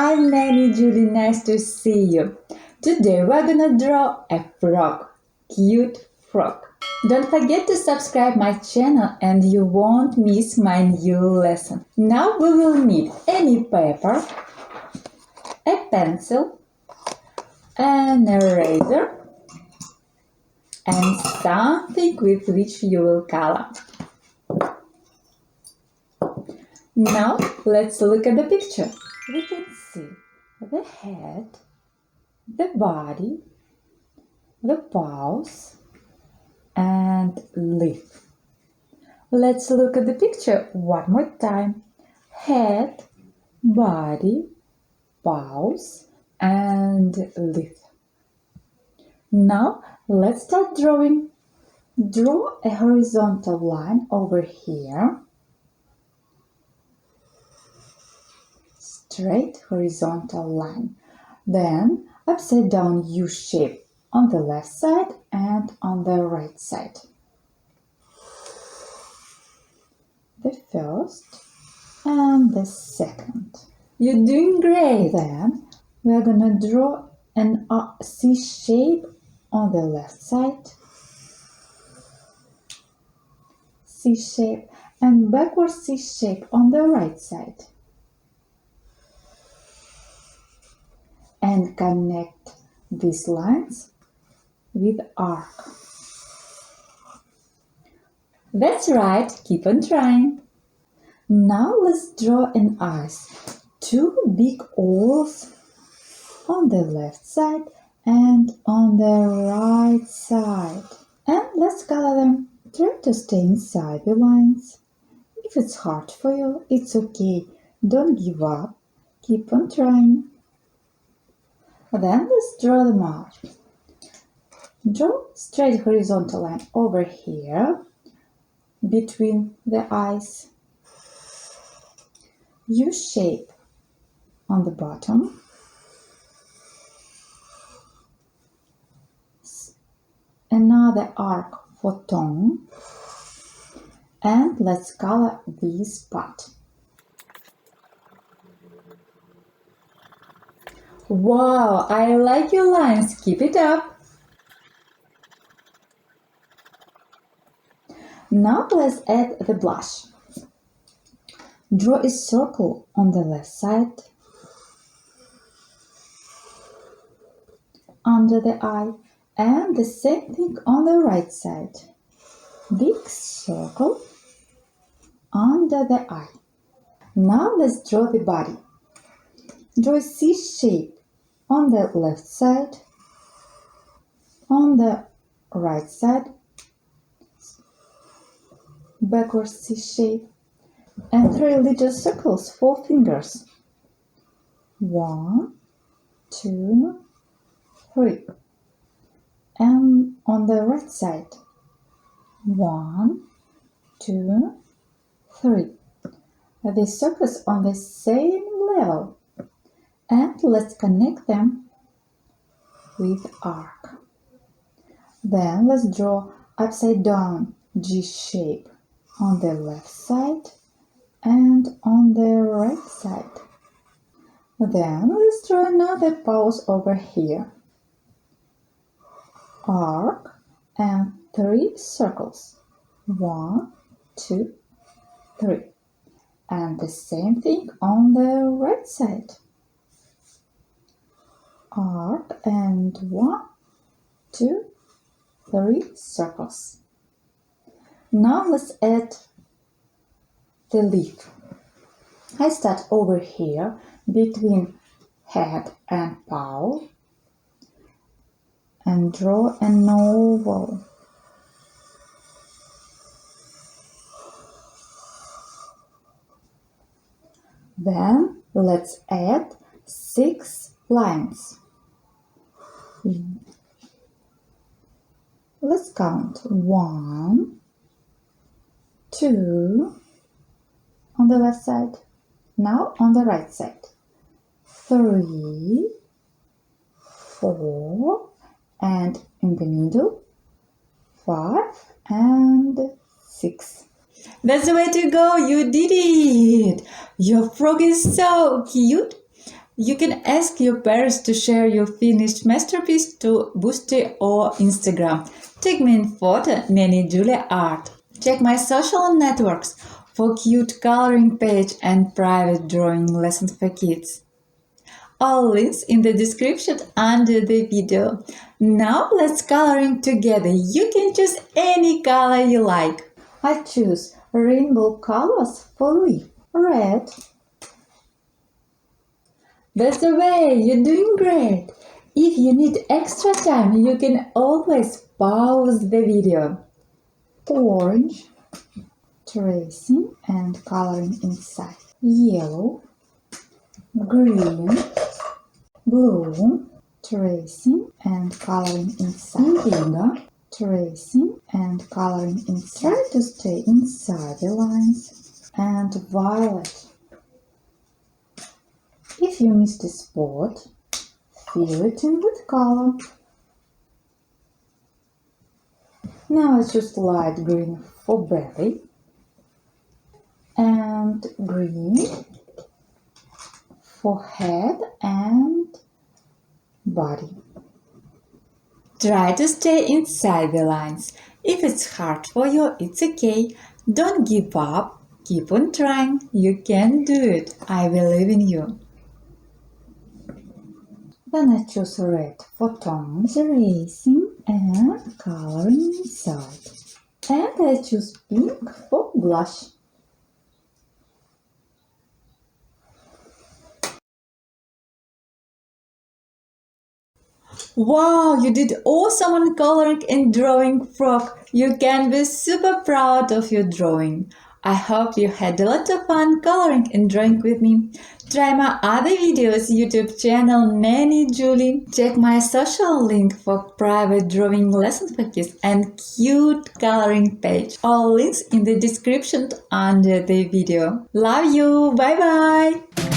I'm Nanny Julie, nice to see you. Today we're gonna draw a frog, cute frog. Don't forget to subscribe my channel and you won't miss my new lesson. Now we will need any paper, a pencil, an eraser and something with which you will color. Now let's look at the picture. We can see the head, the body, the paws, and leaf. Let's look at the picture one more time. Head, body, paws, and leaf. Now let's start drawing. Draw a horizontal line over here. Straight horizontal line. Then upside down U shape on the left side and on the right side. The first and the second. You're doing great. Then we're gonna draw an C shape on the left side, C shape, and backward C shape on the right side. And connect these lines with arc. That's right, keep on trying. Now let's draw an eyes. Two big O's on the left side and on the right side. And let's color them. Try to stay inside the lines. If it's hard for you, it's okay. Don't give up. Keep on trying. Then let's draw the mouth. Draw straight horizontal line over here between the eyes. U shape on the bottom. Another arc for tongue. And let's color this part. Wow, I like your lines. Keep it up. Now let's add the blush. Draw a circle on the left side, under the eye, and the same thing on the right side. Big circle under the eye. Now let's draw the body. Draw a C shape on the left side, on the right side, backward C shape, and 3 little circles, 4 fingers. 1, 2, 3. And on the right side, 1, 2, 3. The circles on the same level. And let's connect them with arc. Then let's draw upside down G shape on the left side and on the right side. Then let's draw another pause over here. Arc and 3 circles. 1, 2, 3. And the same thing on the right side. Arc and 1, 2, 3 circles. Now let's add the leaf. I start over here between head and paw and draw an oval. Then let's add 6 lines. Let's count 1, 2 on the left side. Now on the right side. 3, 4, and in the middle 5 and 6. That's the way to go. You did it. Your frog is so cute. You can ask your parents to share your finished masterpiece to Boosty or Instagram. Tag me in photo Nanny Julie art. Check my social networks for cute coloring page and private drawing lessons for kids. All links in the description under the video. Now let's coloring together. You can choose any color you like. I choose rainbow colors for leaf. Red. That's the way, you're doing great. If you need extra time, you can always pause the video. Orange. Tracing and coloring inside. Yellow. Green. Blue. Tracing and coloring inside. Indigo. Tracing and coloring inside. Try to stay inside the lines. And violet. If you missed a spot, fill it in with color. Now I choose light green for belly and green for head and body. Try to stay inside the lines. If it's hard for you, it's okay. Don't give up. Keep on trying. You can do it. I believe in you. Then I choose red for tones, tracing and coloring inside. And I choose pink for blush. Wow, you did awesome on coloring and drawing frog. You can be super proud of your drawing. I hope you had a lot of fun coloring and drawing with me. Try my other videos, YouTube channel Nanny Julie. Check my social link for private drawing lessons for kids and cute coloring page. All links in the description under the video. Love you, bye bye!